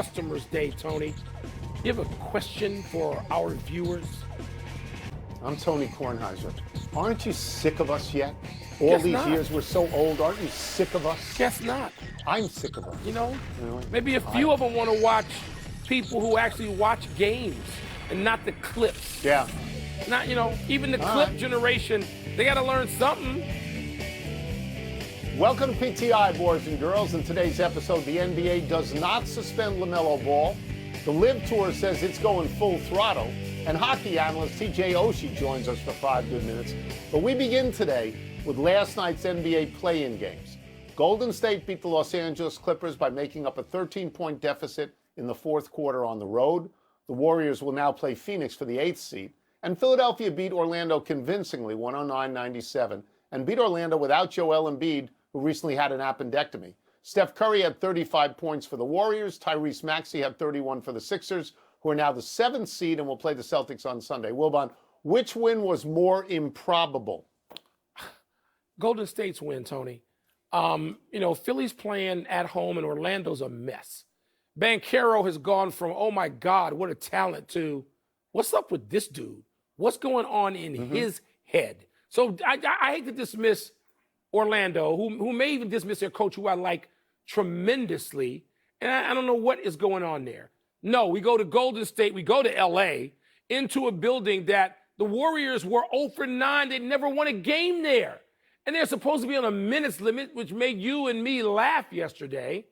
Customers Day, Tony. You have a question for our viewers? I'm Tony Kornheiser. Aren't you sick of us yet? All Guess these not. years we're so old. Aren't you sick of us? Guess not. I'm sick of us. You know, Really? maybe a few of them want to watch people who actually watch games and not the clips. Yeah. Not, even the All clip right. generation, they got to learn something. Welcome to PTI, boys and girls. In today's episode, the NBA does not suspend LaMelon Ball. The LIV Tour says it's going full throttle. And hockey analyst TJ Oshie joins us for 5 good minutes. But we begin today with last night's NBA play-in games. Golden State beat the Los Angeles Clippers by making up a 13-point deficit in the fourth quarter on the road. The Warriors will now play Phoenix for the 8th seed. And Philadelphia beat Orlando convincingly, 109-97, and beat Orlando without Joel Embiid, who recently had an appendectomy. Steph Curry had 35 points for the Warriors. Tyrese Maxey had 31 for the Sixers, who are now the 7th seed and will play the Celtics on Sunday. Wilbon, which win was more improbable? Golden State's win, Tony. Philly's playing at home and Orlando's a mess. Banchero has gone from, oh my God, what a talent, to what's up with this dude? What's going on in his head? So I hate to dismiss Orlando, who may even dismiss their coach, who I like tremendously. And I don't know what is going on there. No, we go to Golden State, we go to L.A., into a building that the Warriors were 0 for 9. They never won a game there. And they're supposed to be on a minutes limit, which made you and me laugh yesterday.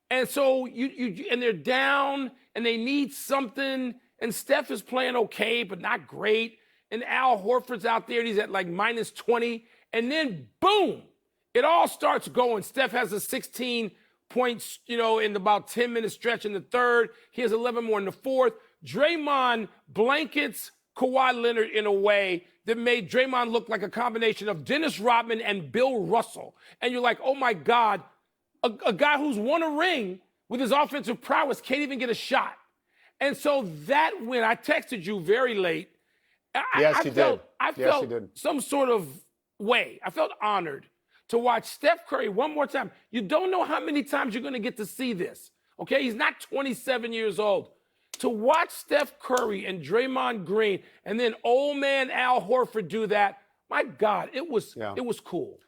And so and they're down, and they need something. And Steph is playing okay, but not great. And Al Horford's out there, and he's at like minus 20. And then, boom, it all starts going. Steph has a 16 points, in about 10-minute stretch in the third. He has 11 more in the fourth. Draymond blankets Kawhi Leonard in a way that made Draymond look like a combination of Dennis Rodman and Bill Russell. And you're like, oh my God, a guy who's won a ring with his offensive prowess can't even get a shot. And so that win, I texted you very late. I felt some sort of way. I felt honored to watch Steph Curry one more time. You don't know how many times you're going to get to see this, okay? He's not 27 years old. To watch Steph Curry and Draymond Green and then old man Al Horford do that, my God, it was cool.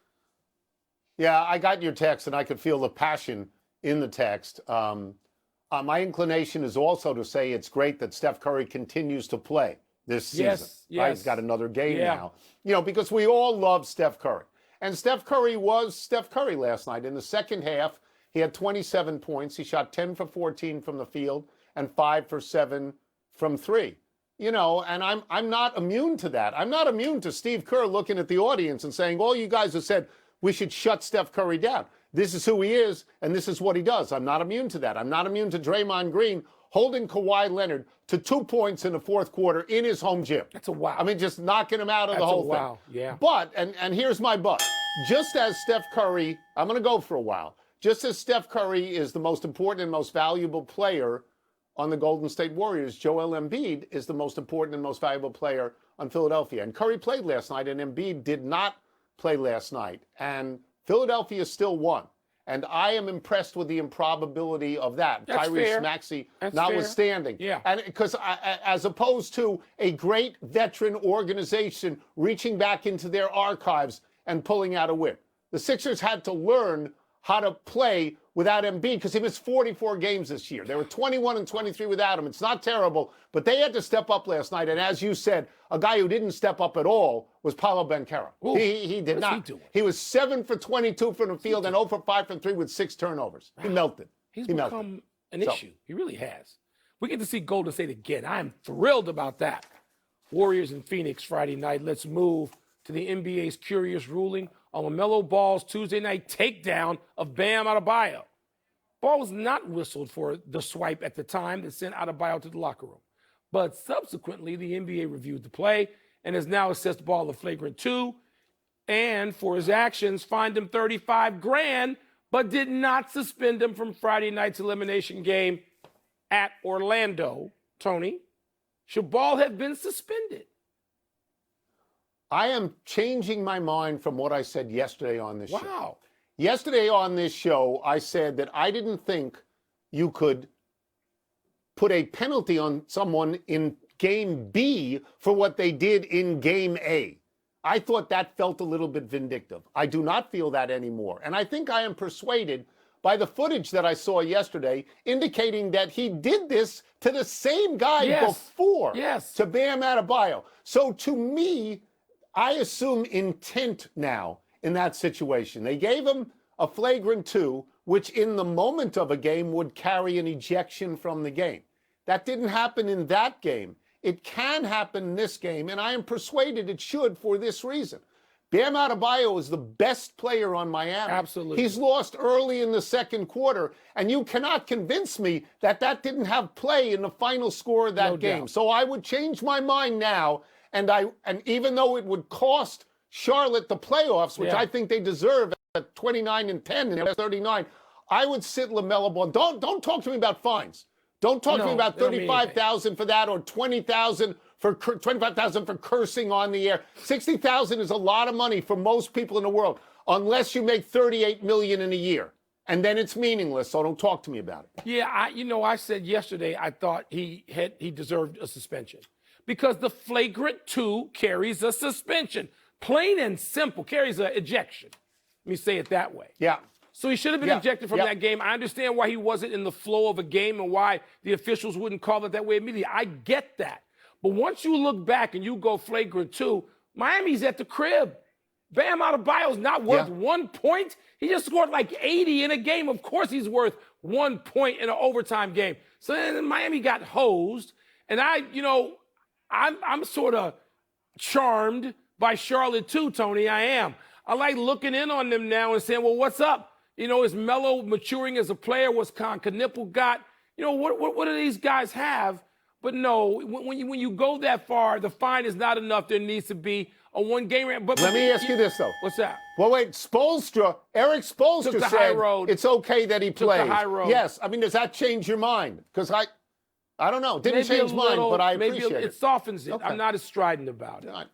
Yeah, I got your text, and I could feel the passion in the text. My inclination is also to say it's great that Steph Curry continues to play this season. Yes. Right? He's got another game now. Because we all love Steph Curry. And Steph Curry was Steph Curry last night. In the second half, he had 27 points. He shot 10 for 14 from the field and 5 for 7 from 3. And I'm not immune to that. I'm not immune to Steve Kerr looking at the audience and saying, all you guys have said we should shut Steph Curry down. This is who he is, and this is what he does. I'm not immune to that. I'm not immune to Draymond Green holding Kawhi Leonard to 2 points in the fourth quarter in his home gym. That's a wow. I mean, just knocking him out of the whole thing. Wow, yeah. But, and here's my but, just as Steph Curry, I'm going to go for a while, just as Steph Curry is the most important and most valuable player on the Golden State Warriors, Joel Embiid is the most important and most valuable player on Philadelphia. And Curry played last night, and Embiid did not play last night. And Philadelphia still won. And I am impressed with the improbability of that. That's Tyrese fair. Maxey That's notwithstanding. fair. Yeah. And because as opposed to a great veteran organization reaching back into their archives and pulling out a win. The Sixers had to learn how to play without Embiid because he missed 44 games this year. They were 21 and 23 without him. It's not terrible, but they had to step up last night. And as you said, a guy who didn't step up at all was Paolo Banchero. He did not. He was 7 for 22 from the field and 0 for 5 from 3 with 6 turnovers. He melted. He's become an issue. He really has. We get to see Golden State again. I am thrilled about that. Warriors in Phoenix Friday night. Let's move to the NBA's curious ruling on LaMelo Ball's Tuesday night takedown of Bam Adebayo. Ball was not whistled for the swipe at the time that sent Adebayo to the locker room. But subsequently, the NBA reviewed the play and has now assessed Ball a flagrant 2 and for his actions fined him $35,000, but did not suspend him from Friday night's elimination game at Orlando. Tony, should Ball have been suspended? I am changing my mind from what I said yesterday on this show. Wow. Yesterday on this show, I said that I didn't think you could put a penalty on someone in game B for what they did in game A. I thought that felt a little bit vindictive. I do not feel that anymore. And I think I am persuaded by the footage that I saw yesterday indicating that he did this to the same guy before, to Bam Adebayo. So to me, I assume intent now in that situation. They gave him a flagrant 2, which in the moment of a game would carry an ejection from the game. That didn't happen in that game. It can happen in this game, and I am persuaded it should for this reason. Bam Adebayo is the best player on Miami. Absolutely. He's lost early in the second quarter, and you cannot convince me that that didn't have play in the final score of that game. Doubt. So I would change my mind now, and even though it would cost Charlotte the playoffs, which I think they deserve at 29-10 and 39, I would sit LaMelo Ball. Don't talk to me about fines. Don't talk to me about $35,000 for that or $20,000 for $25,000 for cursing on the air. $60,000 is a lot of money for most people in the world, unless you make $38 million in a year, and then it's meaningless. So don't talk to me about it. Yeah, I said yesterday I thought he deserved a suspension because the flagrant 2 carries a suspension, plain and simple, carries an ejection. Let me say it that way. Yeah. So he should have been ejected from that game. I understand why he wasn't in the flow of a game and why the officials wouldn't call it that way immediately. I get that. But once you look back and you go flagrant 2, Miami's at the crib. Bam Adebayo's not worth 1 point. He just scored like 80 in a game. Of course he's worth 1 point in an overtime game. So then Miami got hosed. And I'm sort of charmed by Charlotte too, Tony. I am. I like looking in on them now and saying, well, what's up? Is Melo maturing as a player? What's Knipple got? What do these guys have? But no, when you go that far, the fine is not enough. There needs to be a one-game. But let me ask you this, though. What's that? Well, wait, Eric Spoelstra said it's okay that he plays. Took the high road. Yes. I mean, does that change your mind? Because I don't know. Didn't change mine, but I appreciate it. It softens it. Okay. I'm not as strident about it. All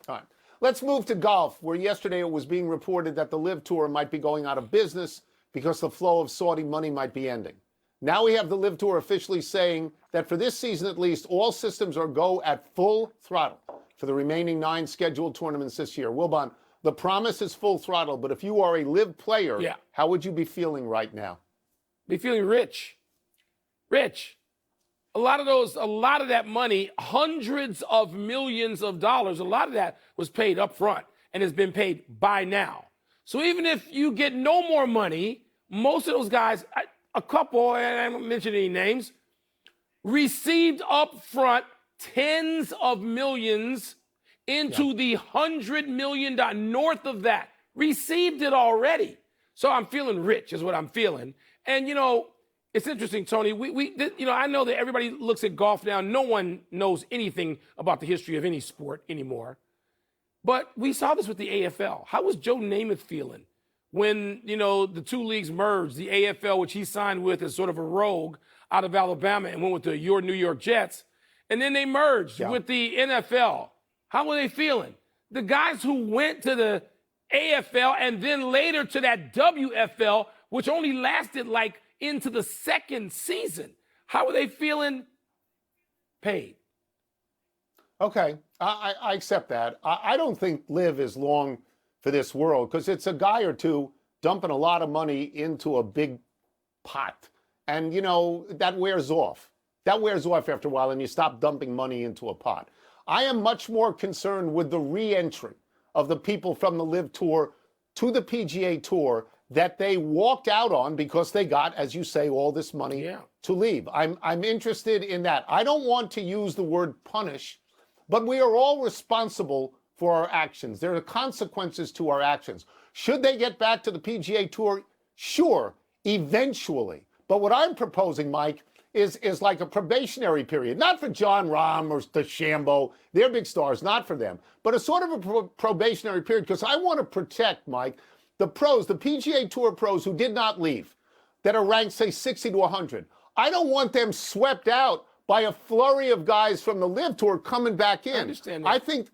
right. Let's move to golf, where yesterday it was being reported that the LIV Tour might be going out of business because the flow of Saudi money might be ending. Now we have the LIV Tour officially saying that for this season at least, all systems are go at full throttle for the remaining 9 scheduled tournaments this year. Wilbon, the promise is full throttle, but if you are a LIV player, how would you be feeling right now? Be feeling rich. Rich. A lot of that money, hundreds of millions of dollars, a lot of that was paid up front and has been paid by now. So even if you get no more money, most of those guys, a couple, and I don't mention any names, received up front tens of millions into the $100 million, north of that. Received it already. So I'm feeling rich is what I'm feeling. And, it's interesting, Tony. I know that everybody looks at golf now. No one knows anything about the history of any sport anymore. But we saw this with the AFL. How was Joe Namath feeling when, the 2 leagues merged, the AFL, which he signed with as sort of a rogue out of Alabama and went with your New York Jets, and then they merged with the NFL. How were they feeling? The guys who went to the AFL and then later to that WFL, which only lasted into the second season. How are they feeling? Paid. Okay, I accept that. I don't think LIV is long for this world because it's a guy or two dumping a lot of money into a big pot. And, that wears off. That wears off after a while and you stop dumping money into a pot. I am much more concerned with the re-entry of the people from the LIV Tour to the PGA Tour that they walked out on because they got, as you say, all this money to leave. I'm interested in that. I don't want to use the word punish, but we are all responsible for our actions. There are consequences to our actions. Should they get back to the PGA Tour? Sure, eventually. But what I'm proposing, Mike, is like a probationary period. Not for John Rahm or DeChambeau. They're big stars, not for them. But a sort of a probationary period because I want to protect, Mike, the pros, the PGA Tour pros who did not leave, that are ranked, say, 60 to 100. I don't want them swept out by a flurry of guys from the LIV Tour coming back in. I understand that.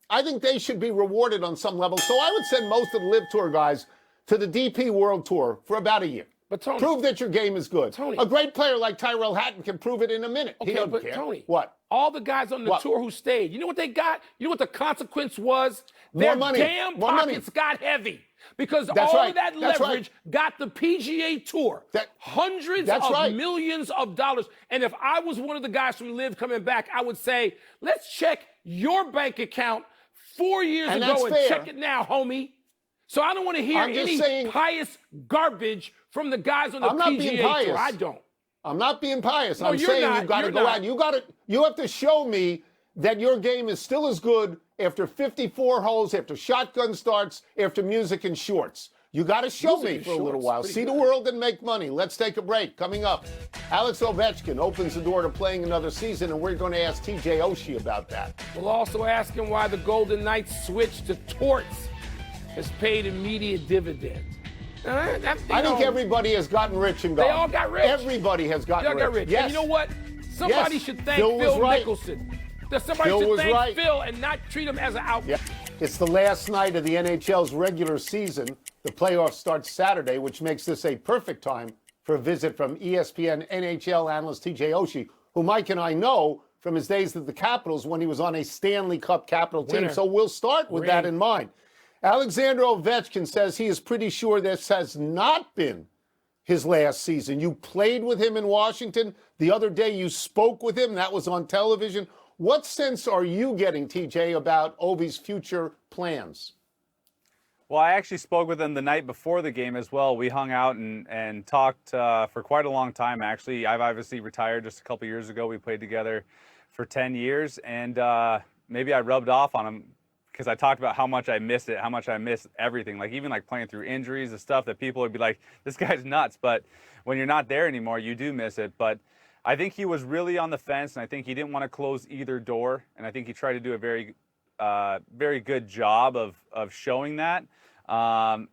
I think they should be rewarded on some level. So I would send most of the LIV Tour guys to the DP World Tour for about a year. But Tony, prove that your game is good. Tony, a great player like Tyrell Hatton can prove it in a minute. Okay, he doesn't but care. Tony, what? All the guys on the tour who stayed, you know what they got? You know what the consequence was? Their money. damn More pockets got heavy because That's all right. of that That's leverage got the PGA Tour hundreds of millions of dollars. And if I was one of the guys from Live coming back, I would say, let's check your bank account 4 years ago and check it now, homie. So I don't want to hear any pious garbage from the guys on the PGA Tour. I don't. I'm not being pious. No, I'm saying you've got to go out. You have to show me that your game is still as good after 54 holes, after shotgun starts, after music and shorts. You got to show me for a little while. See the world and make money. Let's take a break. Coming up, Alex Ovechkin opens the door to playing another season, and we're going to ask TJ Oshie about that. We'll also ask him why the Golden Knights switch to torts has paid immediate dividends. I think everybody has gotten rich and gone. They all got rich. Everybody has gotten rich. Yes. And you know what? Somebody should thank Phil Mickelson. Somebody should thank Phil and not treat him as an outfit. It's the last night of the NHL's regular season. The playoffs start Saturday, which makes this a perfect time for a visit from ESPN NHL analyst TJ Oshie, who Mike and I know from his days at the Capitals when he was on a Stanley Cup Capital team. So we'll start with that in mind. Alexander Ovechkin says he is pretty sure this has not been his last season. You played with him in Washington. The other day you spoke with him. That was on television. What sense are you getting, TJ, about Ovi's future plans? Well, I actually spoke with him the night before the game as well. We hung out and talked for quite a long time, actually. I've obviously retired just a couple years ago. We played together for 10 years, and maybe I rubbed off on him because I talked about how much I missed it, how much I miss everything, like even like playing through injuries and stuff that people would be like, this guy's nuts. But when you're not there anymore, you do miss it. But I think he was really on the fence, and I think he didn't want to close either door. And I think he tried to do a very good job of showing that. And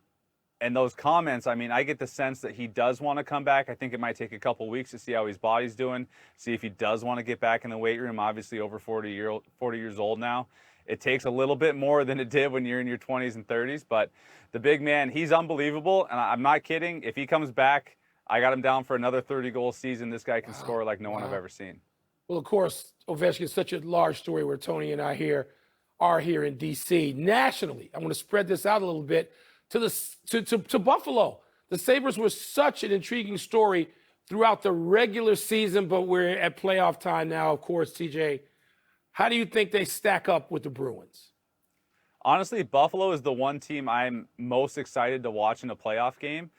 those comments, I mean, I get the sense that he does want to come back. I think it might take a couple weeks to see how his body's doing, see if he does want to get back in the weight room. Obviously, over 40 years old now. It takes a little bit more than it did when you're in your 20s and 30s. But the big man, he's unbelievable. And I'm not kidding. If he comes back, I got him down for another 30-goal season. This guy can score like no one I've ever seen. Well, of course, Ovechkin is such a large story where Tony and I are here in D.C. Nationally, I want to spread this out a little bit to Buffalo. The Sabres were such an intriguing story throughout the regular season, but we're at playoff time now, of course, TJ. How do you think they stack up with the Bruins? Honestly, Buffalo is the one team I'm most excited to watch in a playoff game.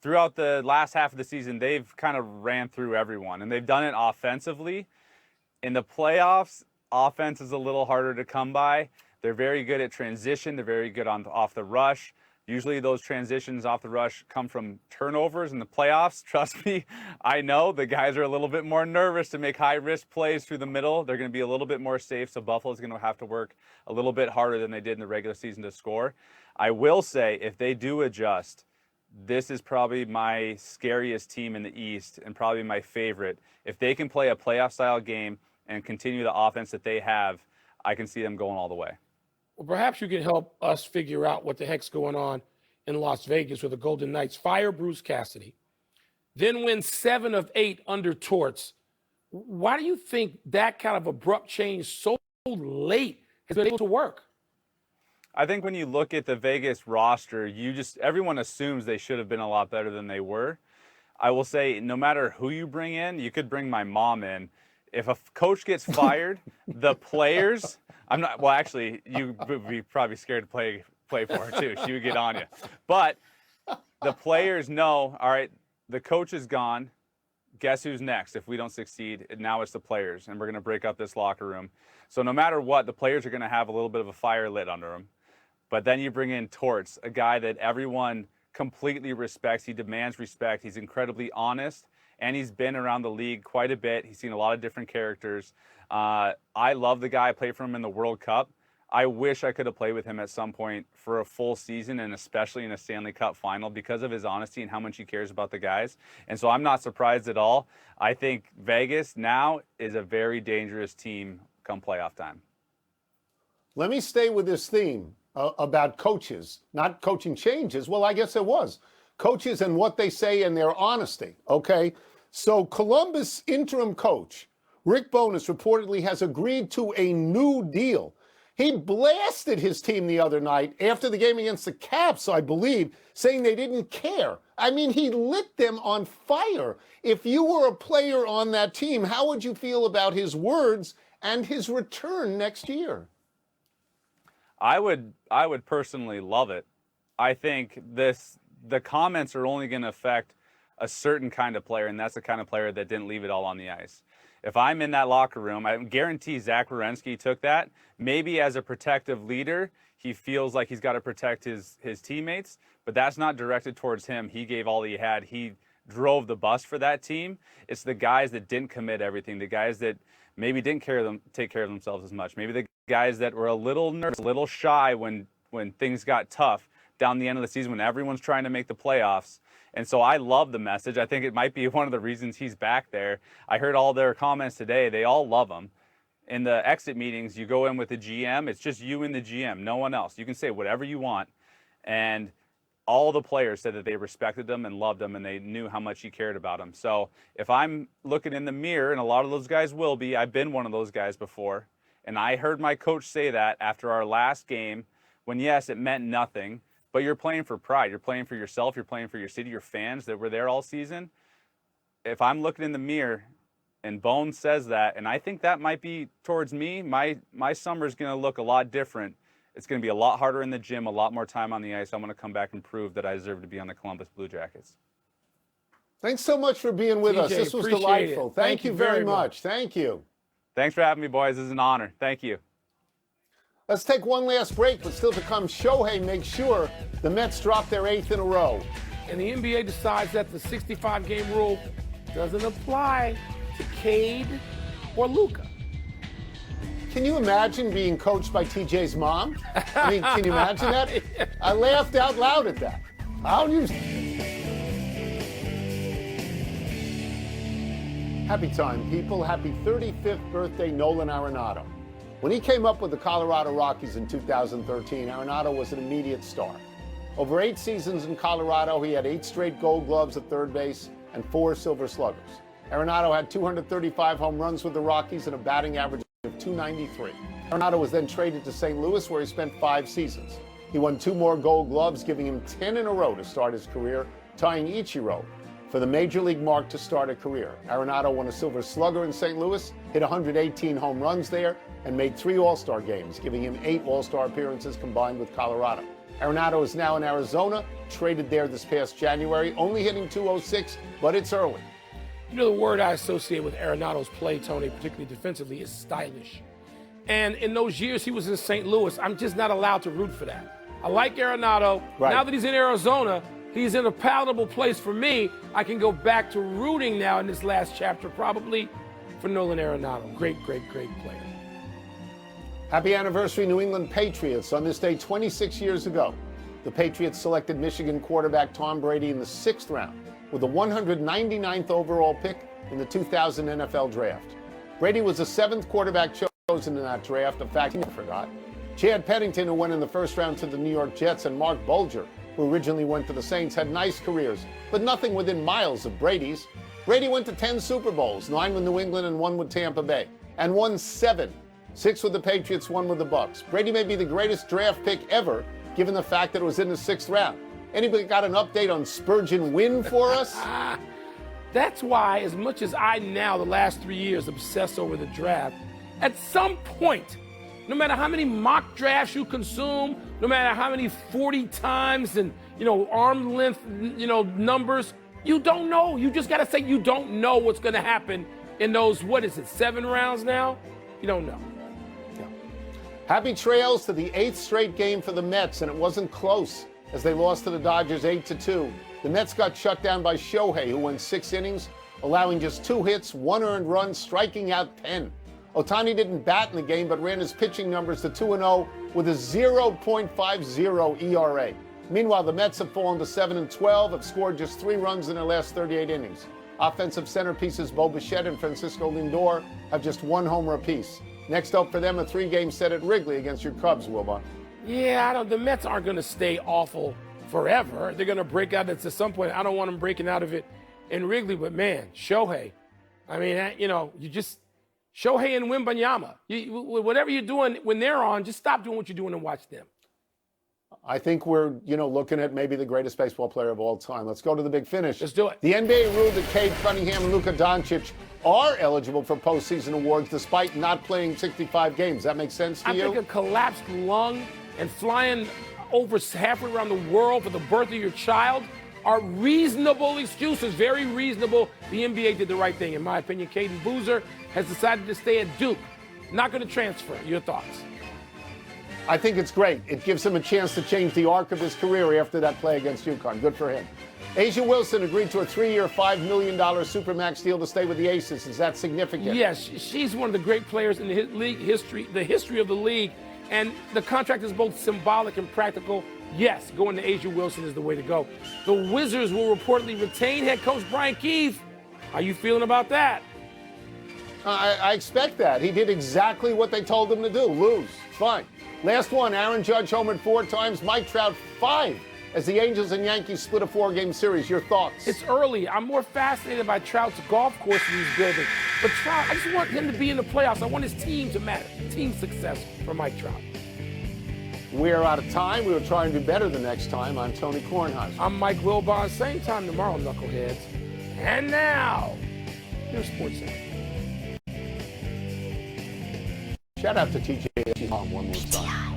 Throughout the last half of the season, they've kind of ran through everyone, and they've done it offensively. In the playoffs, offense is a little harder to come by. They're very good at transition. They're very good off the rush. Usually those transitions off the rush come from turnovers in the playoffs. Trust me, I know the guys are a little bit more nervous to make high-risk plays through the middle. They're going to be a little bit more safe, so Buffalo's going to have to work a little bit harder than they did in the regular season to score. I will say, if they do adjust, this is probably my scariest team in the East and probably my favorite. If they can play a playoff-style game and continue the offense that they have, I can see them going all the way. Well, perhaps you can help us figure out what the heck's going on in Las Vegas with the Golden Knights. Fire Bruce Cassidy, then win 7 of 8 under torts. Why do you think that kind of abrupt change so late has been able to work? I think when you look at the Vegas roster, everyone assumes they should have been a lot better than they were. I will say, no matter who you bring in, you could bring my mom in. If a coach gets fired, the players, actually, you would be probably scared to play for her too. She would get on you. But the players know, all right, the coach is gone. Guess who's next if we don't succeed? Now it's the players, and we're going to break up this locker room. So no matter what, the players are going to have a little bit of a fire lit under them. But then you bring in Torts, a guy that everyone completely respects. He demands respect. He's incredibly honest, and he's been around the league quite a bit. He's seen a lot of different characters. I love the guy. I played for him in the World Cup. I wish I could have played with him at some point for a full season, and especially in a Stanley Cup final, because of his honesty and how much he cares about the guys. And so I'm not surprised at all. I think Vegas now is a very dangerous team come playoff time. Let me stay with this theme about coaches, not coaching changes. Well, I guess it was. coaches and what they say and their honesty, okay? So Columbus interim coach Rick Bowness reportedly has agreed to a new deal. He blasted his team the other night after the game against the Caps, I believe, saying they didn't care. I mean, he lit them on fire. If you were a player on that team, how would you feel about his words and his return next year? I would personally love it. I think the comments are only going to affect a certain kind of player, and that's the kind of player that didn't leave it all on the ice. If I'm in that locker room, I guarantee Zach Werenski took that. Maybe as a protective leader, he feels like he's got to protect his teammates, but that's not directed towards him. He gave all he had. He drove the bus for that team. It's the guys that didn't commit everything, the guys that maybe didn't take care of themselves as much, maybe the guys that were a little nervous, a little shy when things got tough down the end of the season when everyone's trying to make the playoffs. And so I love the message. I think it might be one of the reasons he's back there. I heard all their comments today. They all love him. In the exit meetings, you go in with the GM. It's just you and the GM, no one else. You can say whatever you want. And all the players said that they respected him and loved him, and they knew how much he cared about him. So if I'm looking in the mirror, and a lot of those guys will be, I've been one of those guys before, and I heard my coach say that after our last game when, yes, it meant nothing, but you're playing for pride. You're playing for yourself. You're playing for your city, your fans that were there all season. If I'm looking in the mirror and Bones says that, and I think that might be towards me, my summer's going to look a lot different. It's going to be a lot harder in the gym, a lot more time on the ice. I'm going to come back and prove that I deserve to be on the Columbus Blue Jackets. Thanks so much for being with us. This was delightful. Thank you very much. Thank you. Thanks for having me, boys. This is an honor. Thank you. Let's take one last break, but still to come, Shohei makes sure the Mets drop their 8th in a row. And the NBA decides that the 65-game rule doesn't apply to Cade or Luka. Can you imagine being coached by TJ's mom? I mean, can you imagine that? I laughed out loud at that. How do you... Happy time, people. Happy 35th birthday, Nolan Arenado. When he came up with the Colorado Rockies in 2013, Arenado was an immediate star. Over 8 seasons in Colorado, he had 8 straight Gold Gloves at third base and 4 Silver Sluggers. Arenado had 235 home runs with the Rockies and a batting average of .293. Arenado was then traded to St. Louis, where he spent 5 seasons. He won 2 more Gold Gloves, giving him 10 in a row to start his career, tying Ichiro for the major league mark to start a career. Arenado won a Silver Slugger in St. Louis, hit 118 home runs there, and made 3 All-Star games, giving him 8 All-Star appearances combined with Colorado. Arenado is now in Arizona, traded there this past January, only hitting .206, but it's early. You know, the word I associate with Arenado's play, Tony, particularly defensively, is stylish. And in those years he was in St. Louis, I'm just not allowed to root for that. I like Arenado. Right. Now that he's in Arizona, he's in a palatable place for me. I can go back to rooting now in this last chapter, probably for Nolan Arenado. Great, great, great player. Happy anniversary, New England Patriots. On this day 26 years ago, the Patriots selected Michigan quarterback Tom Brady in the 6th round with the 199th overall pick in the 2000 NFL Draft. Brady was the 7th quarterback chosen in that draft, a fact he forgot. Chad Pennington, who went in the 1st round to the New York Jets, and Mark Bulger, who originally went to the Saints, had nice careers, but nothing within miles of Brady's. Brady went to 10 Super Bowls, 9 with New England and 1 with Tampa Bay, and won 7. 6 with the Patriots, 1 with the Bucs. Brady may be the greatest draft pick ever, given the fact that it was in the 6th round. Anybody got an update on Spurgeon Wynn for us? That's why, as much as I now, the last 3 years, obsess over the draft, at some point, no matter how many mock drafts you consume, no matter how many 40 times and, arm length, numbers, you don't know. You just got to say you don't know what's going to happen in those, 7 rounds now? You don't know. Yeah. Happy trails to the 8th straight game for the Mets, and it wasn't close as they lost to the Dodgers 8-2. The Mets got shut down by Shohei, who went 6 innings, allowing just 2 hits, 1 earned run, striking out 10. Ohtani didn't bat in the game, but ran his pitching numbers to 2-0 with a 0.50 ERA. Meanwhile, the Mets have fallen to 7-12, have scored just 3 runs in their last 38 innings. Offensive centerpieces Bo Bichette and Francisco Lindor have just 1 homer apiece. Next up for them, a 3-game set at Wrigley against your Cubs, Wilbon. Yeah, the Mets aren't going to stay awful forever. They're going to break out at some point. I don't want them breaking out of it in Wrigley, but man, Shohei. I mean, you just Shohei and Wembanyama. Whatever you're doing when they're on, just stop doing what you're doing and watch them. I think we're, looking at maybe the greatest baseball player of all time. Let's go to the big finish. Let's do it. The NBA ruled that Cade Cunningham and Luka Doncic are eligible for postseason awards despite not playing 65 games. That makes sense to you? I think a collapsed lung and flying over halfway around the world for the birth of your child are reasonable excuses, very reasonable. The NBA did the right thing, in my opinion. Caden Boozer has decided to stay at Duke. Not going to transfer. Your thoughts? I think it's great. It gives him a chance to change the arc of his career after that play against UConn. Good for him. Asia Wilson agreed to a 3-year, $5 million Supermax deal to stay with the Aces. Is that significant? Yes, she's one of the great players in the league history, the history of the league, and the contract is both symbolic and practical. Yes, going to Asia Wilson is the way to go. The Wizards will reportedly retain head coach Brian Keefe. How you feeling about that? I expect that. He did exactly what they told him to do, lose. Fine. Last one, Aaron Judge homered 4 times, Mike Trout 5, as the Angels and Yankees split a 4-game series. Your thoughts? It's early. I'm more fascinated by Trout's golf course that he's building. But Trout, I just want him to be in the playoffs. I want his team to matter. Team success for Mike Trout. We're out of time. We will try and do better the next time. I'm Tony Kornheiser. I'm Mike Wilbon. Same time tomorrow, knuckleheads. And now, here's Sports Center. Shout out to TJ mom one more time.